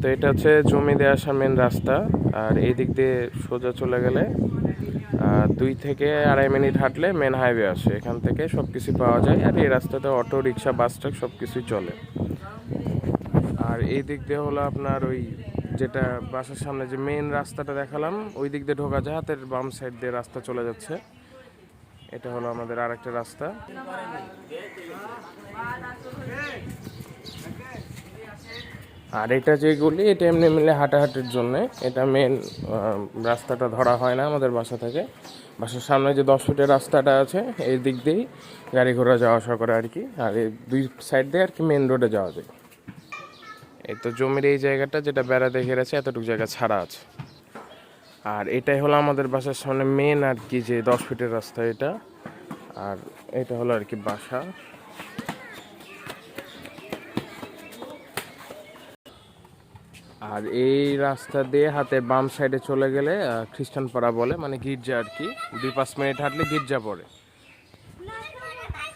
তো এটা হচ্ছে জমি দিয়ে আসা মেন রাস্তা। আর এই দিক দিয়ে সোজা চলে গেলে 2 থেকে 2.5 মিনিট হাঁটলে মেন হাইওয়ে আসে। এখান থেকে সব কিছু পাওয়া যায়। আর এই রাস্তাতে অটো, রিক্সা, বাস ট্রাক সব কিছুই চলে। আর এই দিক দিয়ে হলো আপনার ওই যেটা বাসার সামনে যে মেন রাস্তাটা দেখালাম, ওই দিক দিয়ে ঢোকা যায়। হাতের বাম সাইড দিয়ে রাস্তা চলে যাচ্ছে। এটা হলো আমাদের আরেকটা রাস্তা। আর এটা যে গলি, এটা এমনি মিলে হাঁটাহাঁটির জন্য। এটা মেন রাস্তাটা ধরা হয় না আমাদের বাসা থেকে। বাসার সামনে যে 10 ফিটের রাস্তাটা আছে, এই দিক দিয়েই গাড়ি ঘোড়া যাওয়া আসা করে আর কি। আর এই 2 সাইড দিয়ে আর কি মেন রোডে যাওয়া যায়। এই তো জমির এই জায়গাটা যেটা বেড়া দিয়ে ঘেরেছে, এতটুকু জায়গা ছাড়া আছে। আর এটাই হলো আমাদের বাসার সামনে মেন আর কি, যে 10 ফিটের রাস্তা এটা। আর এটা হলো আর কি বাসা। আর এই রাস্তা দিয়ে হাতে বাম সাইডে চলে গেলে খ্রিস্টান পাড়া বলে, মানে গির্জা আর কি। 2-5 মিনিট হাঁটলে গির্জা পড়ে।